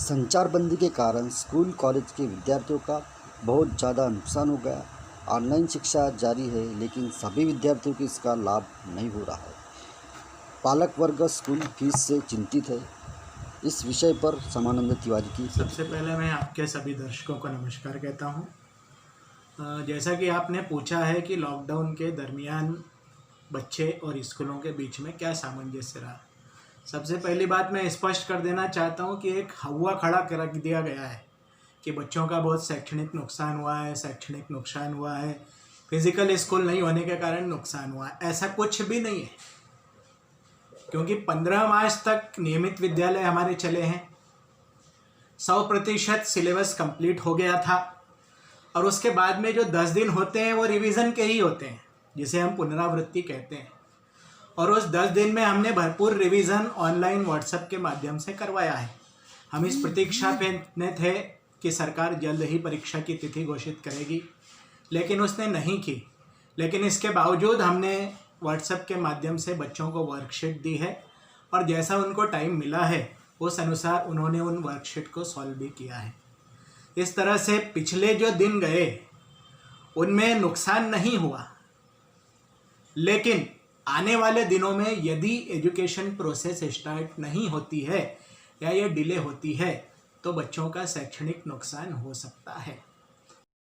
संचारबंदी के कारण स्कूल कॉलेज के विद्यार्थियों का बहुत ज़्यादा नुकसान हो गया। ऑनलाइन शिक्षा जारी है लेकिन सभी विद्यार्थियों को इसका लाभ नहीं हो रहा है। पालक वर्ग स्कूल फीस से चिंतित है। इस विषय पर समानंद तिवारी की सबसे पहले मैं आपके सभी दर्शकों को नमस्कार कहता हूं। जैसा कि आपने पूछा है कि लॉकडाउन के दरमियान बच्चे और स्कूलों के बीच में क्या सामंजस्य रहा। सबसे पहली बात मैं स्पष्ट कर देना चाहता हूं कि एक हवा खड़ा कर दिया गया है कि बच्चों का बहुत शैक्षणिक नुकसान हुआ है, फिजिकल स्कूल नहीं होने के कारण नुकसान हुआ है। ऐसा कुछ भी नहीं है, क्योंकि 15 मार्च तक नियमित विद्यालय हमारे चले हैं। 100% सिलेबस कंप्लीट हो गया था और उसके बाद में जो 10 दिन होते हैं वो रिवीजन के ही होते हैं, जिसे हम पुनरावृत्ति कहते हैं। और उस 10 दिन में हमने भरपूर रिवीजन ऑनलाइन व्हाट्सएप के माध्यम से करवाया है। हम इस प्रतीक्षा में थे कि सरकार जल्द ही परीक्षा की तिथि घोषित करेगी, लेकिन उसने नहीं की। लेकिन इसके बावजूद हमने व्हाट्सएप के माध्यम से बच्चों को वर्कशीट दी है और जैसा उनको टाइम मिला है उस अनुसार उन्होंने उन वर्कशीट को सॉल्व भी किया है। इस तरह से पिछले जो दिन गए उनमें नुकसान नहीं हुआ, लेकिन आने वाले दिनों में यदि एजुकेशन प्रोसेस स्टार्ट नहीं होती है या ये डिले होती है तो बच्चों का शैक्षणिक नुकसान हो सकता है।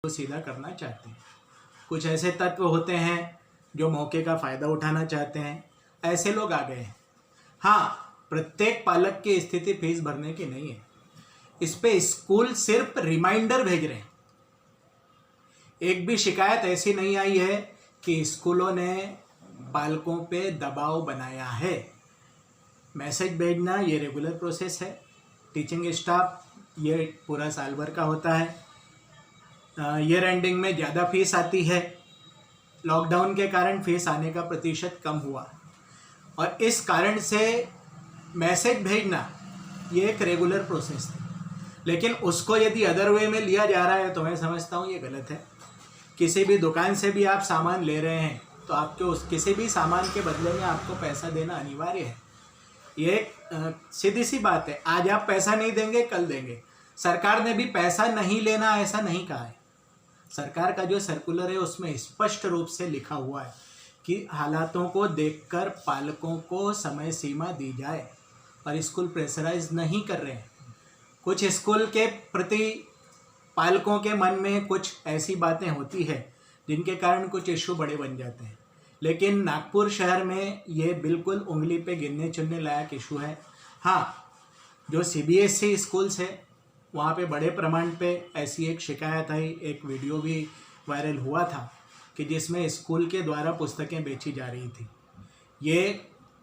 तो सीधा करना चाहते हैं। कुछ ऐसे तत्व होते हैं जो मौके का फ़ायदा उठाना चाहते हैं, ऐसे लोग आ गए हैं। हाँ, प्रत्येक पालक की स्थिति फीस भरने की नहीं है। इस पे स्कूल सिर्फ रिमाइंडर भेज रहे हैं। एक भी शिकायत ऐसी नहीं आई है कि स्कूलों ने पालकों पे दबाव बनाया है। मैसेज भेजना ये रेगुलर प्रोसेस है। टीचिंग स्टाफ ये पूरा साल भर का होता है। ईयर एंडिंग में ज़्यादा फीस आती है। लॉकडाउन के कारण फीस आने का प्रतिशत कम हुआ और इस कारण से मैसेज भेजना ये एक रेगुलर प्रोसेस है। लेकिन उसको यदि अदर वे में लिया जा रहा है तो मैं समझता हूँ ये गलत है। किसी भी दुकान से भी आप सामान ले रहे हैं तो आपके उस किसी भी सामान के बदले में आपको पैसा देना अनिवार्य है। ये सीधी सी बात है। आज आप पैसा नहीं देंगे, कल देंगे। सरकार ने भी पैसा नहीं लेना ऐसा नहीं कहा है। सरकार का जो सर्कुलर है उसमें स्पष्ट रूप से लिखा हुआ है कि हालातों को देखकर पालकों को समय सीमा दी जाए, और स्कूल प्रेशराइज नहीं कर रहे हैं। कुछ स्कूल के प्रति पालकों के मन में कुछ ऐसी बातें होती है जिनके कारण कुछ इशू बड़े बन जाते हैं, लेकिन नागपुर शहर में ये बिल्कुल उंगली पे गिनने चुनने लायक इशू है। हाँ, जो CBSE स्कूल्स है वहाँ पे बड़े प्रमाण पे ऐसी एक शिकायत आई, एक वीडियो भी वायरल हुआ था कि जिसमें स्कूल के द्वारा पुस्तकें बेची जा रही थी। ये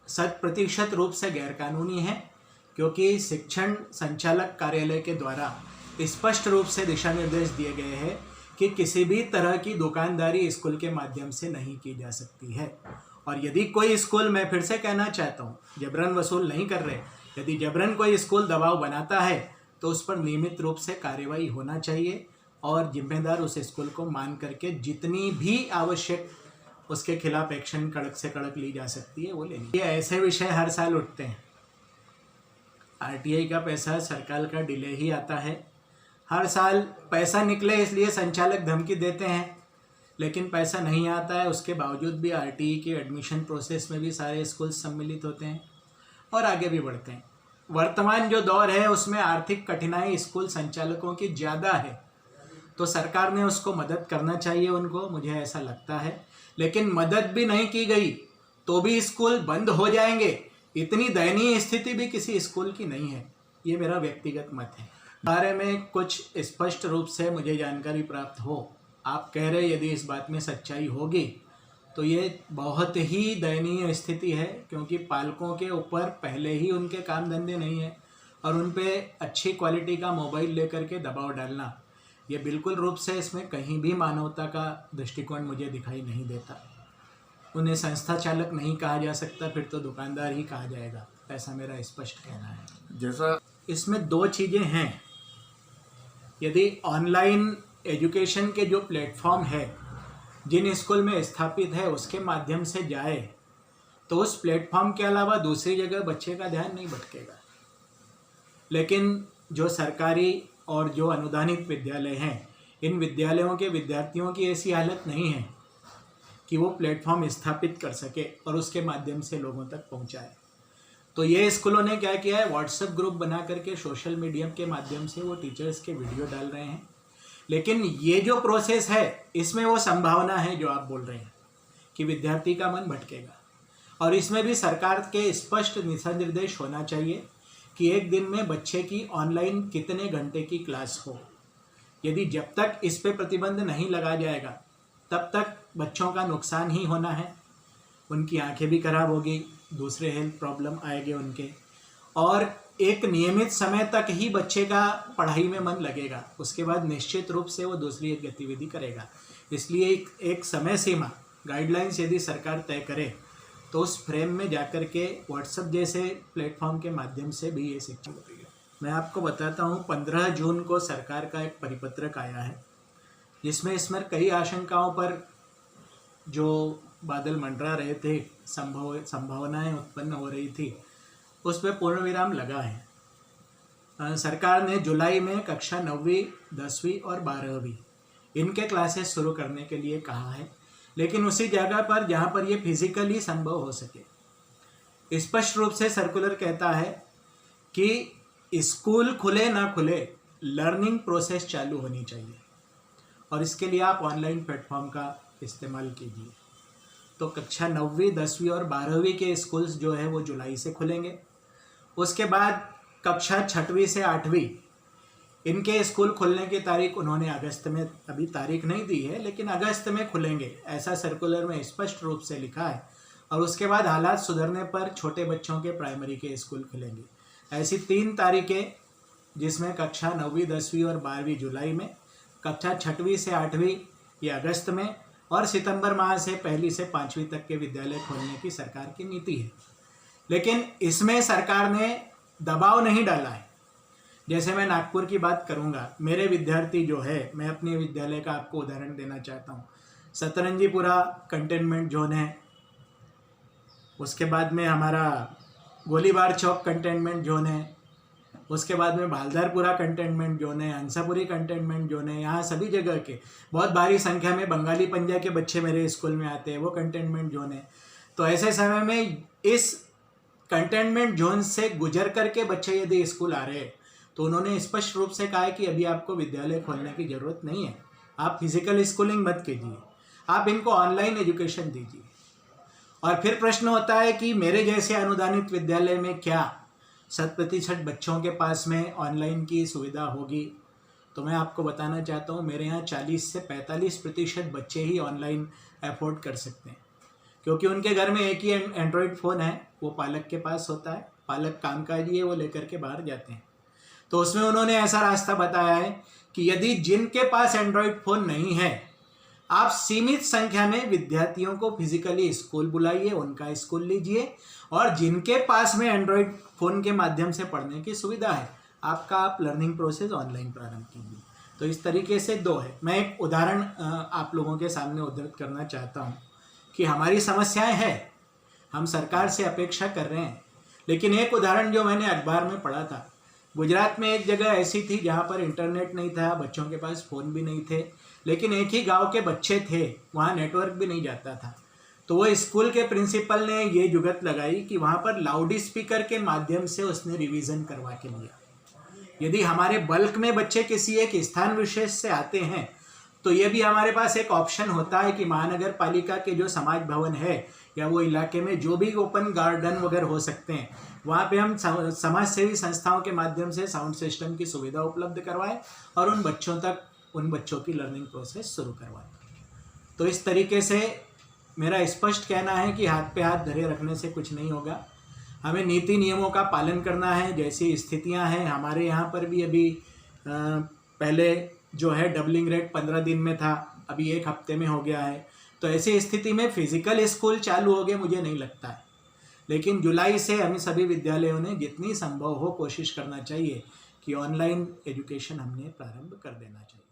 100% रूप से गैरकानूनी है, क्योंकि शिक्षण संचालक कार्यालय के द्वारा स्पष्ट रूप से दिशा निर्देश दिए गए हैं कि किसी भी तरह की दुकानदारी स्कूल के माध्यम से नहीं की जा सकती है। और यदि कोई स्कूल, मैं फिर से कहना चाहता हूँ, जबरन वसूल नहीं कर रहे, यदि जबरन कोई स्कूल दबाव बनाता है तो उस पर नियमित रूप से कार्रवाई होना चाहिए और जिम्मेदार उस स्कूल को मान करके जितनी भी आवश्यक उसके खिलाफ एक्शन कड़क से कड़क ली जा सकती है वो लेनी। ये ऐसे विषय हर साल उठते हैं। RTI का पैसा सरकार का डिले ही आता है। हर साल पैसा निकले इसलिए संचालक धमकी देते हैं, लेकिन पैसा नहीं आता है। उसके बावजूद भी RTI की एडमिशन प्रोसेस में भी सारे स्कूल सम्मिलित होते हैं और आगे भी बढ़ते हैं। वर्तमान जो दौर है उसमें आर्थिक कठिनाई स्कूल संचालकों की ज़्यादा है, तो सरकार ने उसको मदद करना चाहिए उनको, मुझे ऐसा लगता है। लेकिन मदद भी नहीं की गई तो भी स्कूल बंद हो जाएंगे, इतनी दयनीय स्थिति भी किसी स्कूल की नहीं है। ये मेरा व्यक्तिगत मत है। बारे में कुछ स्पष्ट रूप से मुझे जानकारी प्राप्त हो। आप कह रहे यदि इस बात में सच्चाई होगी तो ये बहुत ही दयनीय स्थिति है, क्योंकि पालकों के ऊपर पहले ही उनके काम धंधे नहीं है और उन पे अच्छी क्वालिटी का मोबाइल लेकर के दबाव डालना, ये बिल्कुल रूप से इसमें कहीं भी मानवता का दृष्टिकोण मुझे दिखाई नहीं देता। उन्हें संस्था चालक नहीं कहा जा सकता, फिर तो दुकानदार ही कहा जाएगा, ऐसा मेरा स्पष्ट कहना है। जैसा इसमें दो चीज़ें हैं। यदि ऑनलाइन एजुकेशन के जो प्लेटफॉर्म है जिन स्कूल में स्थापित है उसके माध्यम से जाए तो उस प्लेटफॉर्म के अलावा दूसरी जगह बच्चे का ध्यान नहीं भटकेगा। लेकिन जो सरकारी और जो अनुदानित विद्यालय हैं, इन विद्यालयों के विद्यार्थियों की ऐसी हालत नहीं है कि वो प्लेटफॉर्म स्थापित कर सके और उसके माध्यम से लोगों तक पहुंचाए। तो ये स्कूलों ने क्या किया है, व्हाट्सएप ग्रुप बना करके सोशल मीडिया के माध्यम से वो टीचर्स के वीडियो डाल रहे हैं। लेकिन ये जो प्रोसेस है, इसमें वो संभावना है जो आप बोल रहे हैं कि विद्यार्थी का मन भटकेगा, और इसमें भी सरकार के स्पष्ट दिशा निर्देश होना चाहिए कि एक दिन में बच्चे की ऑनलाइन कितने घंटे की क्लास हो। यदि जब तक इस पे प्रतिबंध नहीं लगा जाएगा तब तक बच्चों का नुकसान ही होना है, उनकी आंखें भी खराब होगी, दूसरे हेल्थ प्रॉब्लम आएंगे उनके, और एक नियमित समय तक ही बच्चे का पढ़ाई में मन लगेगा, उसके बाद निश्चित रूप से वो दूसरी एक गतिविधि करेगा। इसलिए एक समय सीमा गाइडलाइंस यदि सरकार तय करे तो उस फ्रेम में जाकर के व्हाट्सएप जैसे प्लेटफॉर्म के माध्यम से भी ये शिक्षा होती है। मैं आपको बताता हूँ, 15 जून को सरकार का एक परिपत्रक आया है जिसमें इसमें कई आशंकाओं पर जो बादल मंडरा रहे थे, संभावनाएं उत्पन्न हो रही थी, उस पर पूर्ण विराम लगा है। सरकार ने जुलाई में कक्षा 9वीं, 10वीं और 12वीं इनके क्लासेस शुरू करने के लिए कहा है, लेकिन उसी जगह पर जहाँ पर ये फिजिकली संभव हो सके। स्पष्ट रूप से सर्कुलर कहता है कि स्कूल खुले ना खुले, लर्निंग प्रोसेस चालू होनी चाहिए और इसके लिए आप ऑनलाइन प्लेटफॉर्म का इस्तेमाल कीजिए। तो कक्षा 9वीं, 10वीं और 12वीं के स्कूल्स जो है वो जुलाई से खुलेंगे। उसके बाद कक्षा 6वीं से 8वीं इनके स्कूल खुलने की तारीख उन्होंने अगस्त में, अभी तारीख नहीं दी है, लेकिन अगस्त में खुलेंगे, ऐसा सर्कुलर में स्पष्ट रूप से लिखा है। और उसके बाद हालात सुधरने पर छोटे बच्चों के प्राइमरी के स्कूल खुलेंगे। ऐसी 3 तारीखें जिसमें कक्षा 9वीं, 10वीं और 12वीं जुलाई में, कक्षा 6वीं से 8वीं ये अगस्त में, और सितंबर माह से 1 से 5वीं तक के विद्यालय खोलने की सरकार की नीति है। लेकिन इसमें सरकार ने दबाव नहीं डाला है। जैसे मैं नागपुर की बात करूंगा, मेरे विद्यार्थी जो है, मैं अपने विद्यालय का आपको उदाहरण देना चाहता हूँ। सतरंजीपुरा कंटेनमेंट जोन है, उसके बाद में हमारा गोलीबार चौक कंटेनमेंट जोन है, उसके बाद में भालदारपुरा कंटेनमेंट जोन है, हंसापुरी कंटेनमेंट जोन है। यहाँ सभी जगह के बहुत भारी संख्या में बंगाली पंजा के बच्चे मेरे स्कूल में आते हैं, वो कंटेनमेंट जोन है। तो ऐसे समय में इस कंटेनमेंट जोन से गुजर करके बच्चे यदि स्कूल आ रहे हैं तो उन्होंने स्पष्ट रूप से कहा है कि अभी आपको विद्यालय खोलने की ज़रूरत नहीं है, आप फिजिकल स्कूलिंग मत कीजिए, आप इनको ऑनलाइन एजुकेशन दीजिए। और फिर प्रश्न होता है कि मेरे जैसे अनुदानित विद्यालय में क्या 100% बच्चों के पास में ऑनलाइन की सुविधा होगी? तो मैं आपको बताना चाहता हूँ, मेरे यहाँ 40 से 45% बच्चे ही ऑनलाइन अफोर्ड कर सकते हैं, क्योंकि उनके घर में एक ही एंड्रॉयड फ़ोन है, वो पालक के पास होता है, पालक कामकाजी है, वो लेकर के बाहर जाते हैं। तो उसमें उन्होंने ऐसा रास्ता बताया है कि यदि जिनके पास एंड्रॉयड फ़ोन नहीं है, आप सीमित संख्या में विद्यार्थियों को फिजिकली स्कूल बुलाइए, उनका स्कूल लीजिए, और जिनके पास में एंड्रॉयड फ़ोन के माध्यम से पढ़ने की सुविधा है, आप लर्निंग प्रोसेस ऑनलाइन प्रारंभ कीजिए। तो इस तरीके से 2 है। मैं एक उदाहरण आप लोगों के सामने उद्धृत करना चाहता हूँ कि हमारी समस्याएं हैं, हम सरकार से अपेक्षा कर रहे हैं। लेकिन एक उदाहरण जो मैंने अखबार में पढ़ा था, गुजरात में एक जगह ऐसी थी जहाँ पर इंटरनेट नहीं था, बच्चों के पास फ़ोन भी नहीं थे, लेकिन एक ही गांव के बच्चे थे, वहाँ नेटवर्क भी नहीं जाता था। तो वो स्कूल के प्रिंसिपल ने ये जुगत लगाई कि वहाँ पर लाउड स्पीकर के माध्यम से उसने रिवीजन करवा के लिया। यदि हमारे बल्क में बच्चे किसी एक स्थान विशेष से आते हैं तो ये भी हमारे पास एक ऑप्शन होता है कि महानगर पालिका के जो समाज भवन है या वो इलाके में जो भी ओपन गार्डन वगैरह हो सकते हैं, वहाँ पे हम समाज सेवी संस्थाओं के माध्यम से साउंड सिस्टम की सुविधा उपलब्ध करवाएं और उन बच्चों की लर्निंग प्रोसेस शुरू करवाएं। तो इस तरीके से मेरा स्पष्ट कहना है कि हाथ पे हाथ धरे रखने से कुछ नहीं होगा, हमें नीति नियमों का पालन करना है। जैसी स्थितियां हैं, हमारे यहाँ पर भी अभी पहले जो है डबलिंग रेट 15 दिन में था, अभी 1 हफ्ते में हो गया है। तो ऐसी स्थिति में फिजिकल स्कूल चालू हो गए मुझे नहीं लगता है, लेकिन जुलाई से हमें सभी विद्यालयों ने जितनी संभव हो कोशिश करना चाहिए कि ऑनलाइन एजुकेशन हमने प्रारंभ कर देना चाहिए।